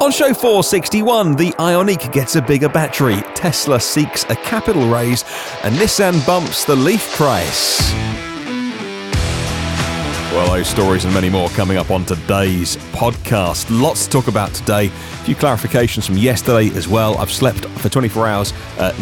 On show 461, the IONIQ gets a bigger battery, Tesla seeks a capital raise, and Nissan bumps the Leaf price. Well, those stories and many more coming up on today's podcast. Lots to talk about today. A few clarifications from yesterday as well. I've slept for 24 hours. Let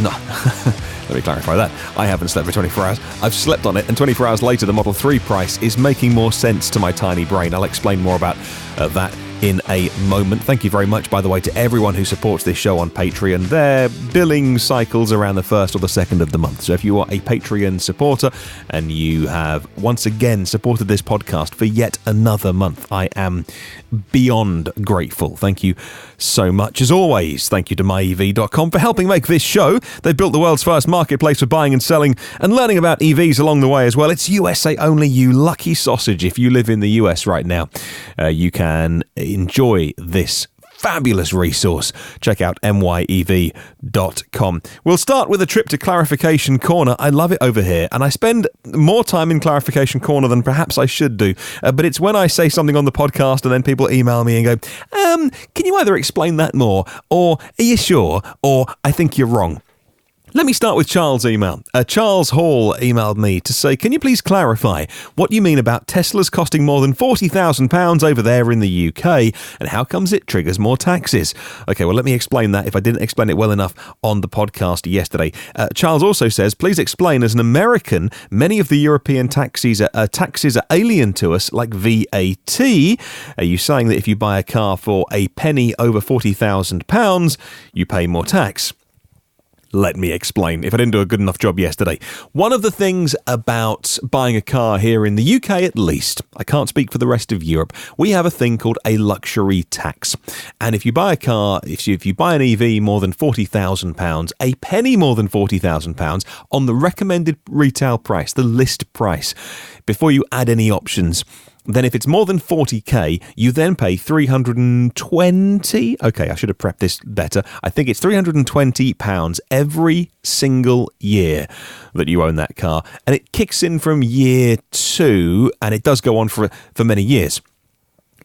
me clarify that. I haven't slept for 24 hours. I've slept on it, and 24 hours later, the Model 3 price is making more sense to my tiny brain. I'll explain more about that in a moment. Thank you very much, by the way, to everyone who supports this show on Patreon. Their billing cycles around the 1st or the 2nd of the month. So if you are a Patreon supporter and you have once again supported this podcast for yet another month, I am beyond grateful. Thank you so much. As always, thank you to myev.com for helping make this show. They've built the world's first marketplace for buying and selling and learning about EVs along the way as well. It's USA only, you lucky sausage. If you live in the US right now, you can enjoy this fabulous resource. Check out myev.com. We'll start with a trip to Clarification Corner. I love it over here, and I spend more time in Clarification Corner than perhaps I should do. But it's when I say something on the podcast and then people email me and go, can you either explain that more, or are you sure, or I think you're wrong. Let me start with Charles' email. Charles Hall emailed me to say, can you please clarify what you mean about Teslas costing more than £40,000 over there in the UK, and how comes it triggers more taxes? Okay, well, let me explain that if I didn't explain it well enough on the podcast yesterday. Charles also says, please explain, as an American, many of the European taxes are alien to us, like VAT. Are you saying that if you buy a car for a penny over £40,000, you pay more tax? Let me explain, if I didn't do a good enough job yesterday. One of the things about buying a car here in the UK, at least, I can't speak for the rest of Europe, we have a thing called a luxury tax. And if you buy a car, if you buy an EV more than £40,000, a penny more than £40,000 on the recommended retail price, the list price, before you add any options, then if it's more than 40k, you then pay 320. Okay, I should have prepped this better. I think it's £320 every single year that you own that car. And it kicks in from year 2, and it does go on for many years.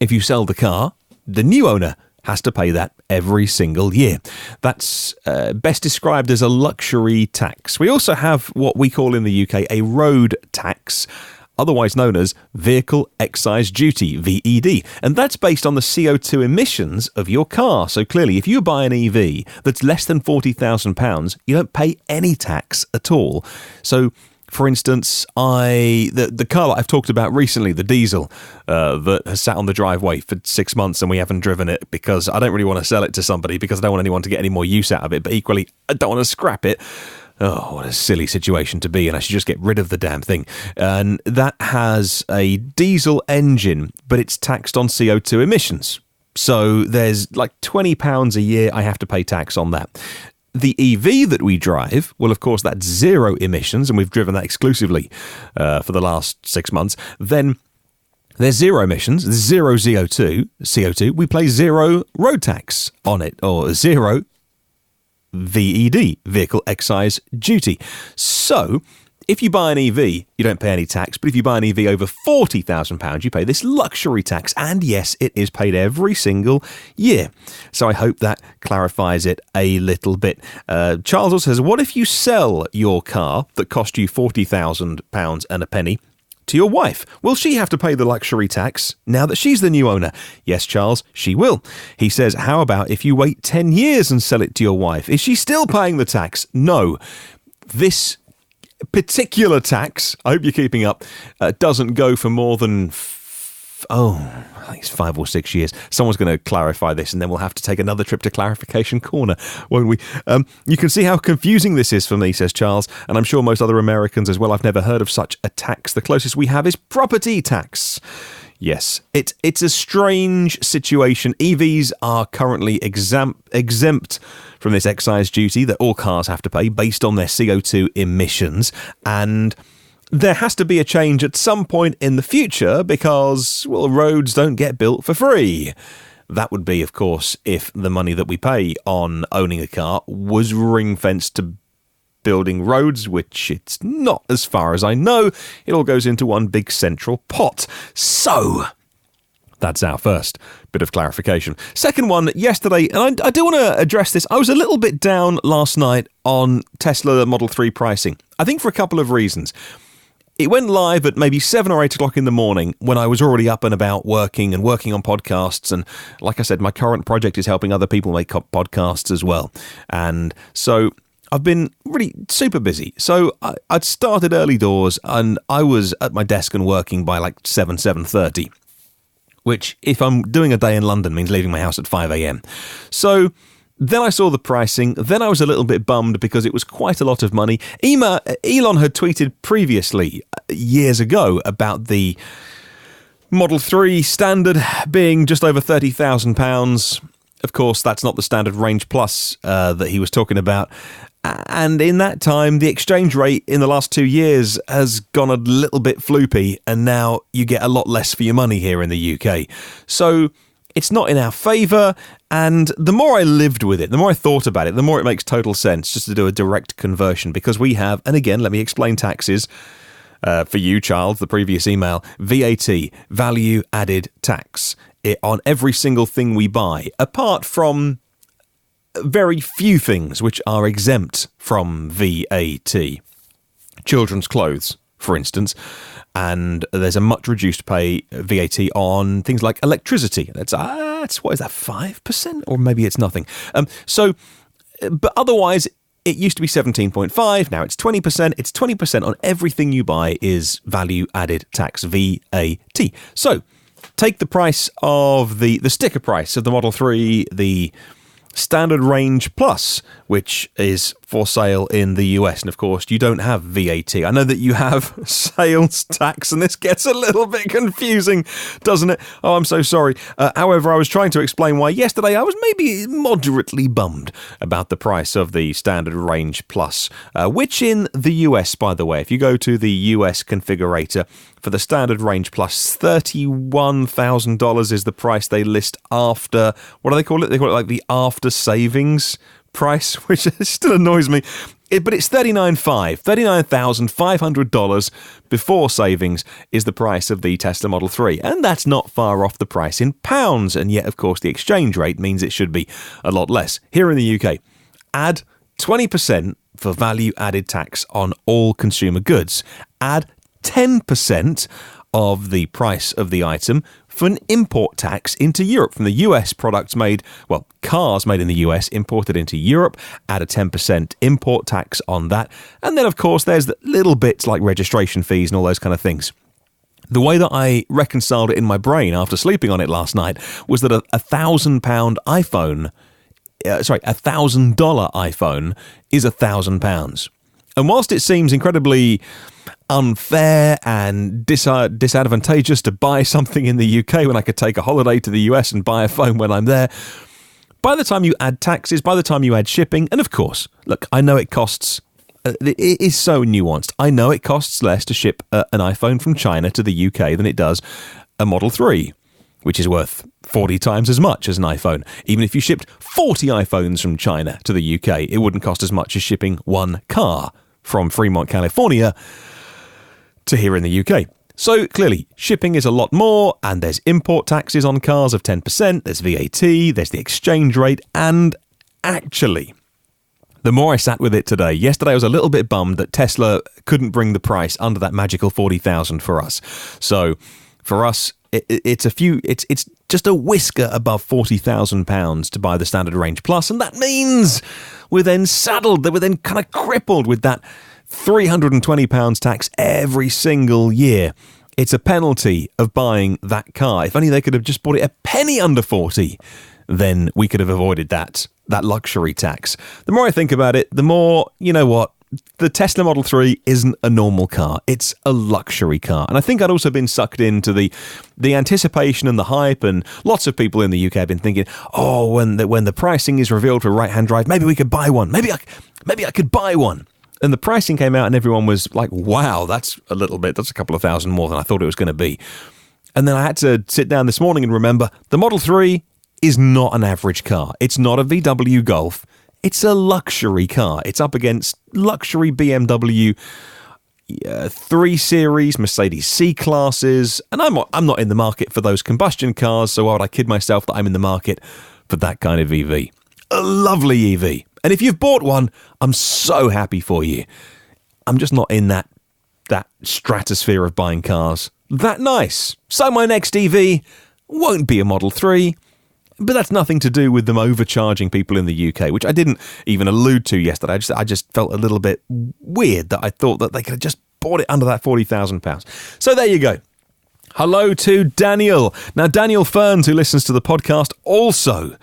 If you sell the car, the new owner has to pay that every single year. That's best described as a luxury tax. We also have what we call in the UK a road tax, otherwise known as Vehicle Excise Duty, VED. And that's based on the CO2 emissions of your car. So clearly, if you buy an EV that's less than £40,000, you don't pay any tax at all. So, for instance, the car that I've talked about recently, the diesel, that has sat on the driveway for 6 months and we haven't driven it because I don't really want to sell it to somebody because I don't want anyone to get any more use out of it. But equally, I don't want to scrap it. Oh, what a silly situation to be in. I should just get rid of the damn thing. And that has a diesel engine, but it's taxed on CO2 emissions. So there's like £20 a year I have to pay tax on that. The EV that we drive, well, of course, that's zero emissions, and we've driven that exclusively for the last 6 months. Then there's zero emissions, zero CO2. We pay zero road tax on it, or zero VED, Vehicle Excise Duty. So, if you buy an EV, you don't pay any tax, but if you buy an EV over £40,000, you pay this luxury tax, and yes, it is paid every single year. So I hope that clarifies it a little bit. Charles also says, what if you sell your car that cost you £40,000 and a penny to your wife? Will she have to pay the luxury tax now that she's the new owner? Yes, Charles, she will. He says, how about if you wait 10 years and sell it to your wife? Is she still paying the tax? No. This particular tax, I hope you're keeping up, doesn't go for more than I think it's 5 or 6 years. Someone's going to clarify this, and then we'll have to take another trip to Clarification Corner, won't we? You can see how confusing this is for me, says Charles, and I'm sure most other Americans as well. I've never heard of such a tax. The closest we have is property tax. Yes, it's a strange situation. EVs are currently exempt from this excise duty that all cars have to pay based on their CO2 emissions, and there has to be a change at some point in the future because, well, roads don't get built for free. That would be, of course, if the money that we pay on owning a car was ring-fenced to building roads, which it's not as far as I know. It all goes into one big central pot. So, That's our first bit of clarification. Second one, yesterday, and I do want to address this. I was a little bit down last night on Tesla Model 3 pricing. I think for a couple of reasons. It went live at maybe 7 or 8 o'clock in the morning when I was already up and about working on podcasts. And like I said, my current project is helping other people make podcasts as well. And so I've been really super busy. So I'd started early doors and I was at my desk and working by like 7:30, which if I'm doing a day in London means leaving my house at 5 a.m. So then I saw the pricing. Then I was a little bit bummed because it was quite a lot of money. Elon had tweeted previously, years ago, about the Model 3 standard being just over £30,000. Of course, that's not the standard Range Plus that he was talking about. And in that time, the exchange rate in the last 2 years has gone a little bit floopy, and now you get a lot less for your money here in the UK. So it's not in our favour, and the more I lived with it, the more I thought about it, the more it makes total sense just to do a direct conversion, because we have, and again, let me explain taxes for you, Charles, the previous email, VAT, value added tax, on every single thing we buy, apart from very few things which are exempt from VAT. Children's clothes, for instance, and there's a much reduced pay VAT on things like electricity. That's what is that, 5%? Or maybe it's nothing. But otherwise, it used to be 17.5, now it's 20%. It's 20% on everything you buy is value added tax, VAT. So, take the price of the sticker price of the Model 3, the Standard Range Plus, which is for sale in the US. And of course, you don't have VAT. I know that you have sales tax, and this gets a little bit confusing, doesn't it? Oh, I'm so sorry. However, I was trying to explain why yesterday I was maybe moderately bummed about the price of the Standard Range Plus, which in the US, by the way, if you go to the US configurator, for the Standard Range Plus, $31,000 is the price they list after, what do they call it? They call it like the after savings price, which still annoys me. But it's $39,500 before savings is the price of the Tesla Model 3. And that's not far off the price in pounds. And yet, of course, the exchange rate means it should be a lot less. Here in the UK, add 20% for value added tax on all consumer goods. Add 10% of the price of the item for an import tax into Europe from the US products made, cars made in the US imported into Europe, add a 10% import tax on that. And then, of course, there's the little bits like registration fees and all those kind of things. The way that I reconciled it in my brain after sleeping on it last night was that a $1,000 iPhone, $1,000 iPhone is £1,000. And whilst it seems incredibly unfair and disadvantageous to buy something in the UK when I could take a holiday to the US and buy a phone when I'm there, by the time you add taxes, by the time you add shipping, and of course, look, I know it costs, it is so nuanced. I know it costs less to ship an iPhone from China to the UK than it does a Model 3, which is worth 40 times as much as an iPhone. Even if you shipped 40 iPhones from China to the UK, it wouldn't cost as much as shipping one car from Fremont, California to here in the UK. So clearly, shipping is a lot more, and there's import taxes on cars of 10%, there's VAT, there's the exchange rate, and actually, the more I sat with it today, yesterday I was a little bit bummed that Tesla couldn't bring the price under that magical 40,000 for us. So for us, it's just a whisker above £40,000 to buy the Standard Range Plus, and that means we're then saddled, that we're then kind of crippled with that £320 tax every single year. It's a penalty of buying that car. If only they could have just bought it a penny under 40, then we could have avoided that luxury tax. The more I think about it, the more, you know what, the Tesla Model 3 isn't a normal car. It's a luxury car. And I think I'd also been sucked into the anticipation and the hype, and lots of people in the UK have been thinking, oh, when the pricing is revealed for a right-hand drive, maybe we could buy one. Maybe I could buy one. And the pricing came out and everyone was like, wow, that's a couple of thousand more than I thought it was going to be. And then I had to sit down this morning and remember the Model 3 is not an average car. It's not a VW Golf. It's a luxury car. It's up against luxury BMW. 3 Series, Mercedes C-Classes, and I'm not in the market for those combustion cars, so why would I kid myself that I'm in the market for that kind of EV? A lovely EV. And if you've bought one, I'm so happy for you. I'm just not in that stratosphere of buying cars that nice. So my next EV won't be a Model 3, but that's nothing to do with them overcharging people in the UK, which I didn't even allude to yesterday. I just felt a little bit weird that I thought that they could have just bought it under that £40,000. So there you go. Hello to Daniel. Now, Daniel Ferns, who listens to the podcast, also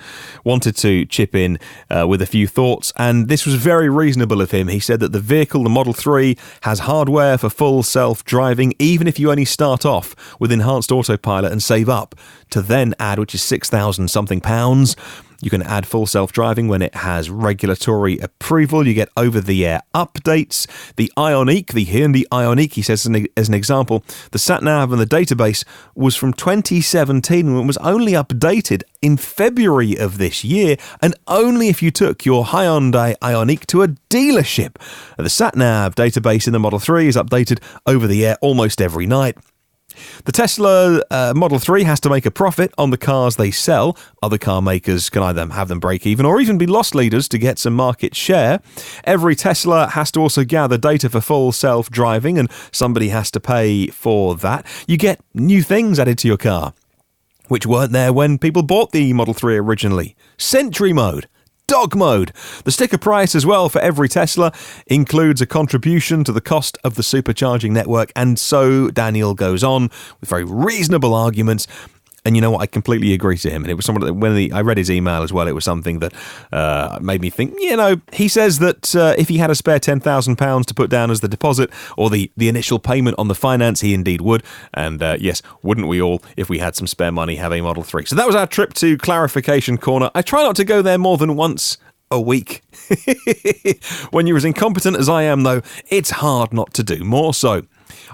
wanted to chip in with a few thoughts, and this was very reasonable of him. He said that the vehicle, the Model 3, has hardware for full self-driving, even if you only start off with enhanced autopilot and save up to then add, which is 6,000 something pounds. You can add full self-driving when it has regulatory approval. You get over-the-air updates. The IONIQ, the Hyundai IONIQ, he says as an example, the sat-nav and the database was from 2017 and was only updated in February of this year, and only if you took your Hyundai IONIQ to a dealership. The sat-nav database in the Model 3 is updated over-the-air almost every night. The Tesla Model 3 has to make a profit on the cars they sell. Other car makers can either have them break even or even be loss leaders to get some market share. Every Tesla has to also gather data for full self-driving, and somebody has to pay for that. You get new things added to your car, which weren't there when people bought the Model 3 originally. Sentry mode. Dog mode. The sticker price as well for every Tesla includes a contribution to the cost of the supercharging network, and so Daniel goes on with very reasonable arguments. And you know what? I completely agree to him. And it was someone that when I read his email as well, it was something that made me think, he says that if he had a spare £10,000 to put down as the deposit or the initial payment on the finance, he indeed would. And yes, wouldn't we all, if we had some spare money, have a Model 3? So that was our trip to Clarification Corner. I try not to go there more than once a week. When you're as incompetent as I am, though, it's hard not to do more so.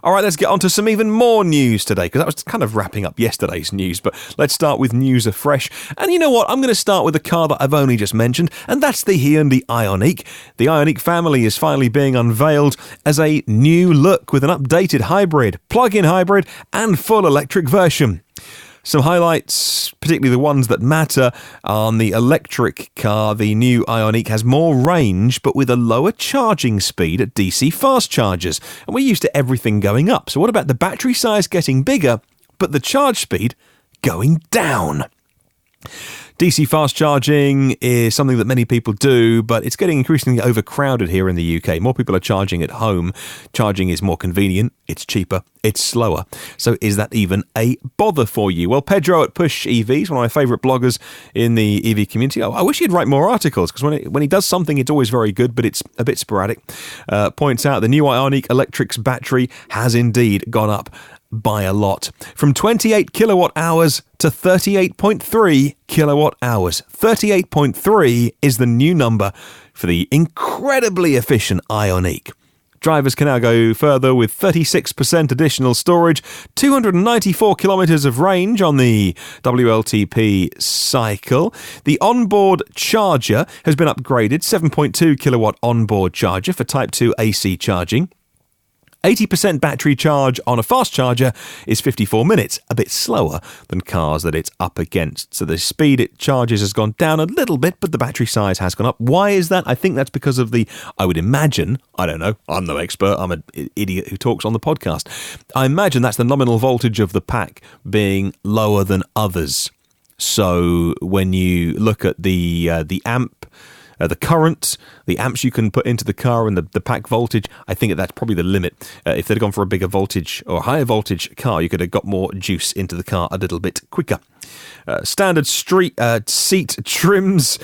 All right, let's get on to some even more news today, because that was kind of wrapping up yesterday's news, but let's start with news afresh. And you know what? I'm going to start with a car that I've only just mentioned, and that's the Hyundai IONIQ. The IONIQ family is finally being unveiled as a new look with an updated hybrid, plug-in hybrid, and full electric version. Some highlights, particularly the ones that matter, on the electric car. The new IONIQ has more range, but with a lower charging speed at DC fast chargers. And we're used to everything going up. So what about the battery size getting bigger, but the charge speed going down? DC fast charging is something that many people do, but it's getting increasingly overcrowded here in the UK. More people are charging at home. Charging is more convenient, it's cheaper, it's slower. So is that even a bother for you? Well, Pedro at PushEVs, one of my favourite bloggers in the EV community, I wish he'd write more articles, because when he does something, it's always very good, but it's a bit sporadic. Points out the new IONIQ Electric's battery has indeed gone up by a lot. From 28 kilowatt hours to 38.3 kilowatt hours. 38.3 is the new number for the incredibly efficient IONIQ. Drivers can now go further with 36% additional storage, 294 kilometres of range on the WLTP cycle. The onboard charger has been upgraded, 7.2 kilowatt onboard charger for Type 2 AC charging. 80% battery charge on a fast charger is 54 minutes, a bit slower than cars that it's up against. So the speed it charges has gone down a little bit, but the battery size has gone up. Why is that? I think that's because of I would imagine, I don't know, I'm no expert, I'm an idiot who talks on the podcast. I imagine that's the nominal voltage of the pack being lower than others. So when you look at the amp, the current, the amps you can put into the car, and the pack voltage, I think that's probably the limit. If they'd gone for a bigger voltage or higher voltage car, you could have got more juice into the car a little bit quicker. Standard street seat trims,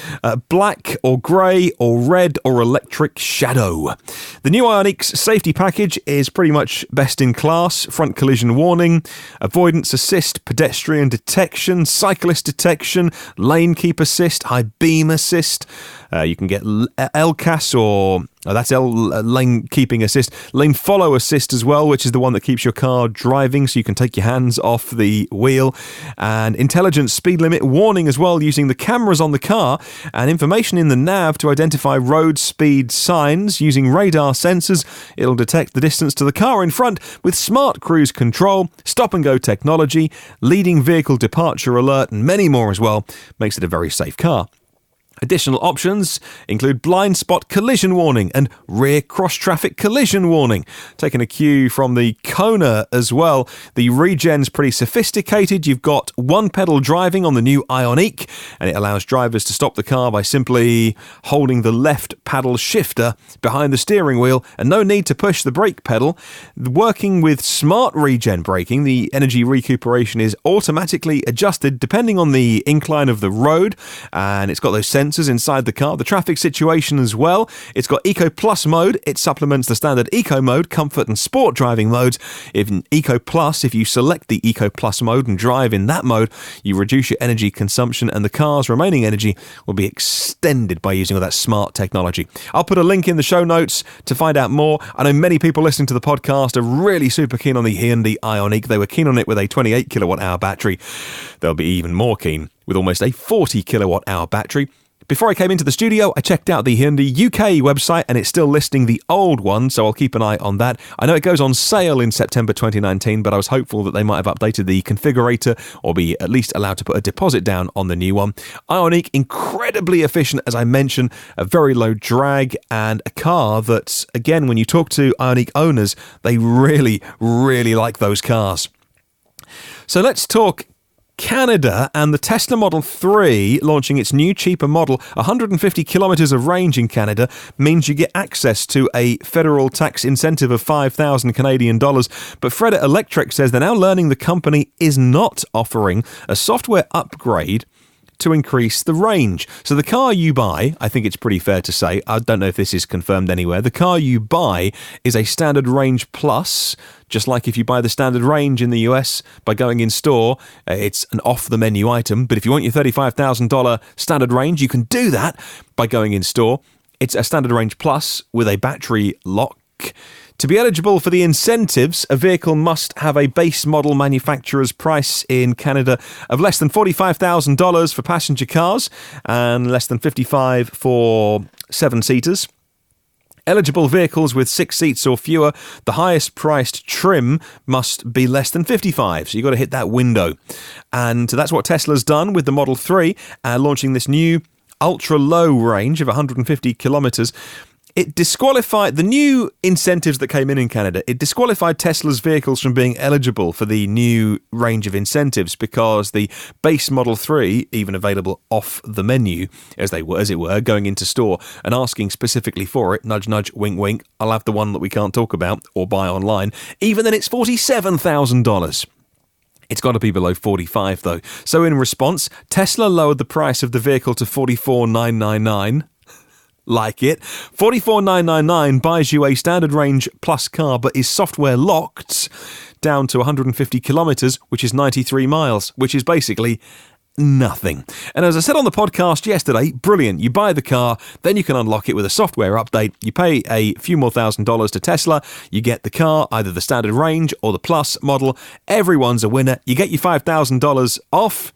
black or grey or red or electric shadow. The new IONIQ's safety package is pretty much best in class. Front collision warning, avoidance assist, pedestrian detection, cyclist detection, lane keep assist, high beam assist. You can get LCAS or that's lane keeping assist, lane follow assist as well, which is the one that keeps your car driving so you can take your hands off the wheel, and intelligent speed limit warning as well, using the cameras on the car and information in the nav to identify road speed signs. Using radar sensors, it'll detect the distance to the car in front with smart cruise control, stop and go technology, leading vehicle departure alert, and many more as well. Makes it a very safe car. Additional options include blind spot collision warning and rear cross-traffic collision warning. Taking a cue from the Kona as well, the regen's pretty sophisticated. You've got one pedal driving on the new IONIQ, and it allows drivers to stop the car by simply holding the left paddle shifter behind the steering wheel, and no need to push the brake pedal. Working with smart regen braking, the energy recuperation is automatically adjusted depending on the incline of the road, and it's got those sensors inside the car, the traffic situation as well. It's got Eco Plus mode. It supplements the standard Eco mode, comfort and sport driving modes. In Eco Plus, if you select the Eco Plus mode and drive in that mode, you reduce your energy consumption and the car's remaining energy will be extended by using all that smart technology. I'll put a link in the show notes to find out more. I know many people listening to the podcast are really super keen on the Hyundai IONIQ. They were keen on it with a 28 kilowatt hour battery. They'll be even more keen with almost a 40 kilowatt hour battery. Before I came into the studio, I checked out the Hyundai UK website, and it's still listing the old one, so I'll keep an eye on that. I know it goes on sale in September 2019, but I was hopeful that they might have updated the configurator or be at least allowed to put a deposit down on the new one. IONIQ, incredibly efficient, as I mentioned, a very low drag, and a car that, again, when you talk to IONIQ owners, they really, really like those cars. So let's talk Canada, and the Tesla Model 3 launching its new cheaper model. 150 kilometres of range in Canada means you get access to a federal tax incentive of 5,000 Canadian dollars. But Fredda Electric says they're now learning the company is not offering a software upgrade to increase the range. So the car you buy, I think it's pretty fair to say, I don't know if this is confirmed anywhere, the car you buy is a standard range plus, just like if you buy the standard range in the US by going in store, it's an off-the-menu item. But if you want your $35,000 standard range, you can do that by going in store. It's a standard range plus with a battery lock. To be eligible for the incentives, a vehicle must have a base model manufacturer's price in Canada of less than $45,000 for passenger cars and less than $55,000 for 7-seaters. Eligible vehicles with 6 seats or fewer, the highest priced trim must be less than $55,000. So you've got to hit that window. And that's what Tesla's done with the Model 3, launching this new ultra-low range of 150 kilometres. It disqualified the new incentives that came in Canada. It disqualified Tesla's vehicles from being eligible for the new range of incentives because the base Model 3, even available off the menu, as it were, going into store and asking specifically for it, nudge, nudge, wink, wink, I'll have the one that we can't talk about or buy online, even then it's $47,000. It's got to be below 45 though. So in response, Tesla lowered the price of the vehicle to $44,999. Like it. $44,999 buys you a standard range plus car, but is software locked down to 150 kilometres, which is 93 miles, which is basically nothing. And as I said on the podcast yesterday, brilliant. You buy the car, then you can unlock it with a software update. You pay a few more $1,000s to Tesla. You get the car, either the standard range or the plus model. Everyone's a winner. You get your $5,000 off.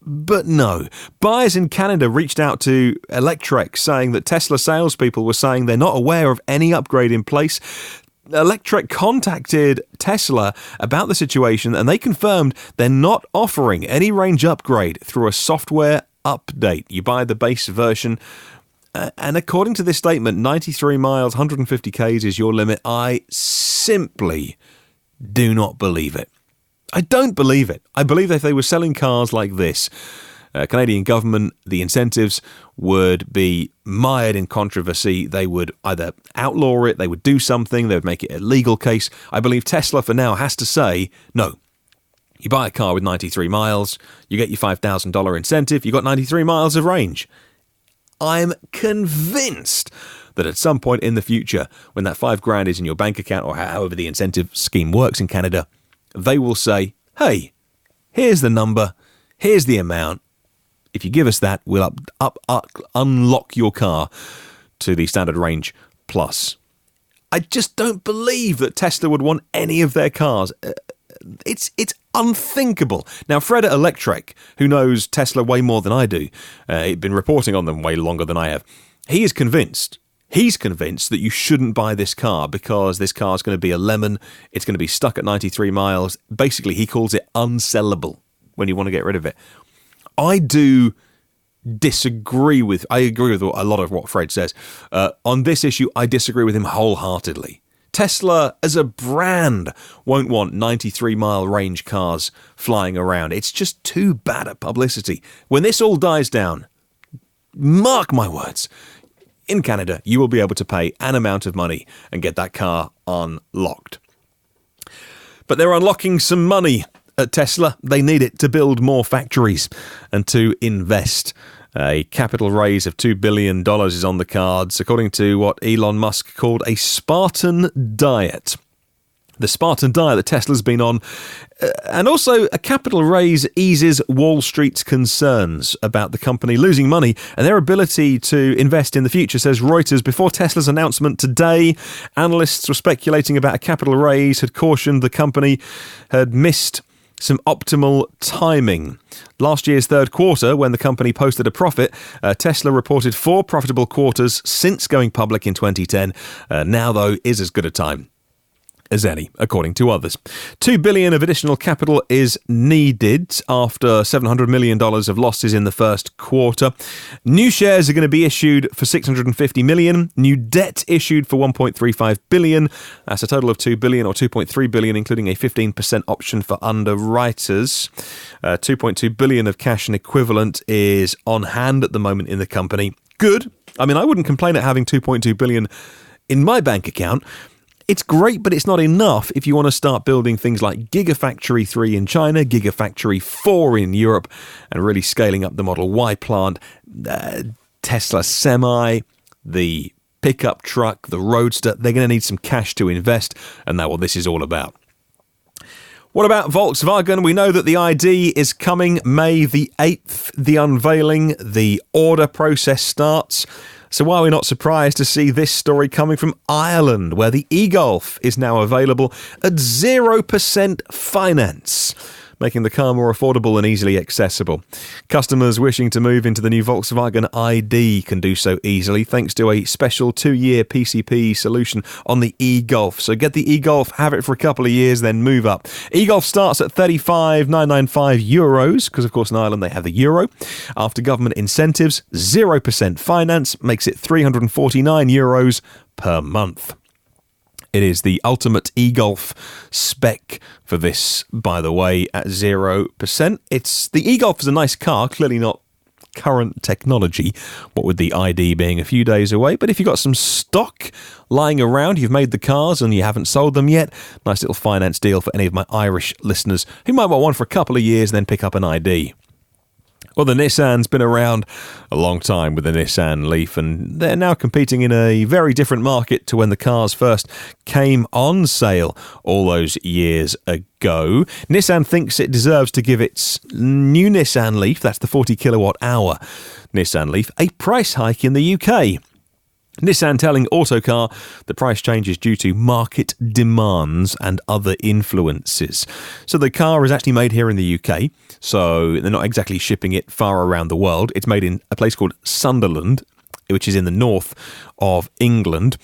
But no, buyers in Canada reached out to Electrek saying that Tesla salespeople were saying they're not aware of any upgrade in place. Electrek contacted Tesla about the situation and they confirmed they're not offering any range upgrade through a software update. You buy the base version. And according to this statement, 93 miles, 150 Ks is your limit. I simply do not believe it. I don't believe it. I believe that if they were selling cars like this, Canadian government, the incentives would be mired in controversy. They would either outlaw it, they would do something, they would make it a legal case. I believe Tesla for now has to say, no, you buy a car with 93 miles, you get your $5,000 incentive, you got 93 miles of range. I'm convinced that at some point in the future, when that $5,000 is in your bank account or however the incentive scheme works in Canada, they will say, hey, here's the number, here's the amount, If you give us that, we'll unlock your car to the standard range plus. I just don't believe that Tesla would want any of their cars. It's unthinkable. Now, Fred at Electrek, who knows Tesla way more than I do, he's been reporting on them way longer than I have, he is convinced. He's convinced that you shouldn't buy this car because this car is going to be a lemon. It's going to be stuck at 93 miles. Basically, he calls it unsellable when you want to get rid of it. I agree with a lot of what Fred says. On this issue, I disagree with him wholeheartedly. Tesla, as a brand, won't want 93-mile range cars flying around. It's just too bad at publicity. When this all dies down, mark my words, in Canada, you will be able to pay an amount of money and get that car unlocked. But they're unlocking some money at Tesla. They need it to build more factories and to invest. A capital raise of $2 billion is on the cards, according to what Elon Musk called a Spartan diet. The Spartan diet that Tesla's been on, and also a capital raise eases Wall Street's concerns about the company losing money and their ability to invest in the future, says Reuters. Before Tesla's announcement today, analysts were speculating about a capital raise, had cautioned the company had missed some optimal timing. Last year's third quarter, when the company posted a profit, Tesla reported 4 profitable quarters since going public in 2010. Now, though, is as good a time as any, according to others. $2 billion of additional capital is needed after $700 million of losses in the first quarter. New shares are going to be issued for $650 million. New debt issued for $1.35 billion. That's a total of $2 billion or $2.3 billion, including a 15% option for underwriters. $2.2 billion of cash and equivalent is on hand at the moment in the company. Good. I mean, I wouldn't complain at having $2.2 billion in my bank account. It's great, but it's not enough if you want to start building things like Gigafactory 3 in China, Gigafactory 4 in Europe, and really scaling up the Model Y plant, Tesla Semi, the pickup truck, the Roadster. They're going to need some cash to invest, and that's what this is all about. What about Volkswagen? We know that the ID is coming May the 8th, the unveiling, the order process starts. So why are we not surprised to see this story coming from Ireland, where the e-Golf is now available at 0% finance, making the car more affordable and easily accessible. Customers wishing to move into the new Volkswagen ID can do so easily thanks to a special 2-year PCP solution on the e-Golf. So get the e-Golf, have it for a couple of years, then move up. E-Golf starts at €35,995, because of course in Ireland they have the euro. After government incentives, 0% finance makes it €349 per month. It is the ultimate e-Golf spec for this, by the way, at 0%. The e-Golf is a nice car, clearly not current technology, what with the ID being a few days away. But if you've got some stock lying around, you've made the cars and you haven't sold them yet, nice little finance deal for any of my Irish listeners who might want one for a couple of years and then pick up an ID. Well, the Nissan's been around a long time with the Nissan Leaf, and they're now competing in a very different market to when the cars first came on sale all those years ago. Nissan thinks it deserves to give its new Nissan Leaf, that's the 40 kilowatt hour Nissan Leaf, a price hike in the UK. Nissan telling Autocar the price change is due to market demands and other influences. So the car is actually made here in the UK, so they're not exactly shipping it far around the world. It's made in a place called Sunderland, which is in the north of England.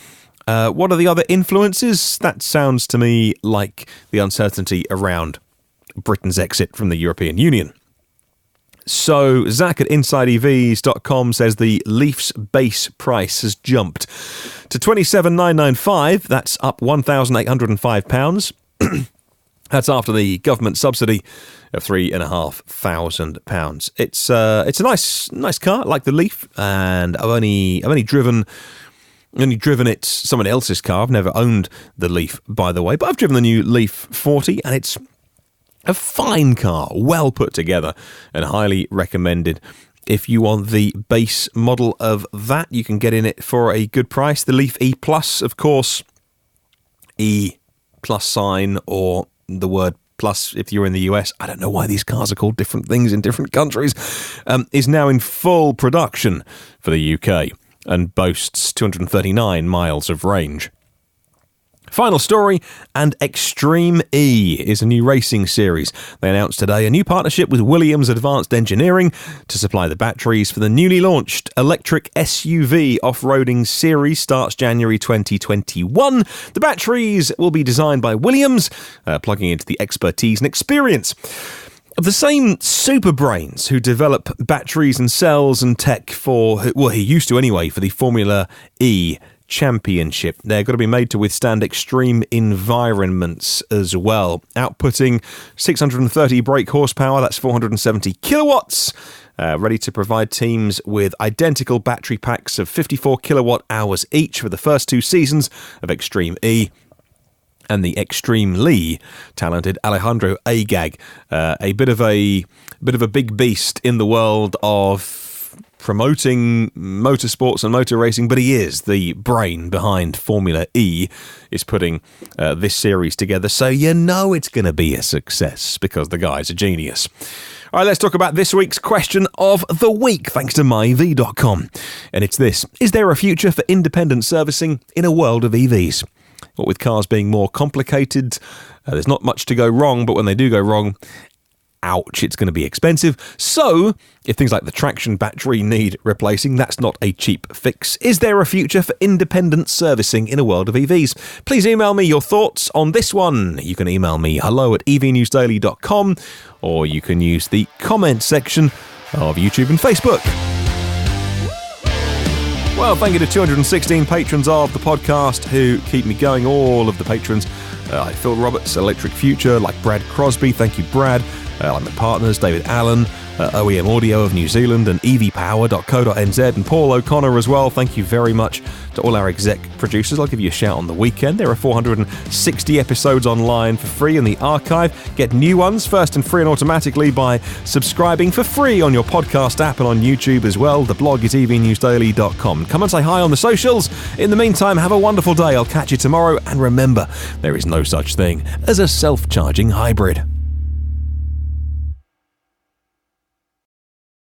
What are the other influences? That sounds to me like the uncertainty around Britain's exit from the European Union. So Zach at InsideEVs.com says the Leaf's base price has jumped to $27,995. That's up £1,805. That's after the government subsidy of £3,500. It's a nice car, like the Leaf, and I've only driven it, someone else's car. I've never owned the Leaf, by the way, but I've driven the new Leaf 40, and it's a fine car, well put together, and highly recommended. If you want the base model of that, you can get in it for a good price. The Leaf E+, of course, E plus sign or the word plus if you're in the US, I don't know why these cars are called different things in different countries, is now in full production for the UK and boasts 239 miles of range. Final story, and Extreme E is a new racing series. They announced today a new partnership with Williams Advanced Engineering to supply the batteries for the newly launched electric SUV off-roading series. Starts January 2021. The batteries will be designed by Williams, plugging into the expertise and experience of the same super brains who develop batteries and cells and tech for, well, he used to anyway, for the Formula E Championship. They're going to be made to withstand extreme environments as well, outputting 630 brake horsepower, that's 470 kilowatts, ready to provide teams with identical battery packs of 54 kilowatt hours each for the first 2 seasons of Extreme E. And the extremely talented Alejandro Agag, a bit of a big beast in the world of promoting motorsports and motor racing, but he is the brain behind Formula E, is putting this series together, so you know it's going to be a success because the guy's a genius. All right, let's talk about this week's question of the week, thanks to MyEV.com. And it's this: is there a future for independent servicing in a world of EVs? What with cars being more complicated, there's not much to go wrong, but when they do go wrong, ouch, it's going to be expensive. So, if things like the traction battery need replacing, that's not a cheap fix. Is there a future for independent servicing in a world of EVs? Please email me your thoughts on this one. You can email me hello@evnewsdaily.com, or you can use the comment section of YouTube and Facebook. Well, thank you to 216 patrons of the podcast who keep me going, all of the patrons. Like Phil Roberts, Electric Future, like Brad Crosby, thank you Brad. Like my partners, David Allen, OEM Audio of New Zealand and evpower.co.nz, and Paul O'Connor as well. Thank you very much to all our exec producers. I'll give you a shout on the weekend. There are 460 episodes online for free in the archive. Get new ones first and free and automatically by subscribing for free on your podcast app and on YouTube as well. The blog is evnewsdaily.com. Come and say hi on the socials. In the meantime, have a wonderful day. I'll catch you tomorrow, and remember, there is no such thing as a self-charging hybrid.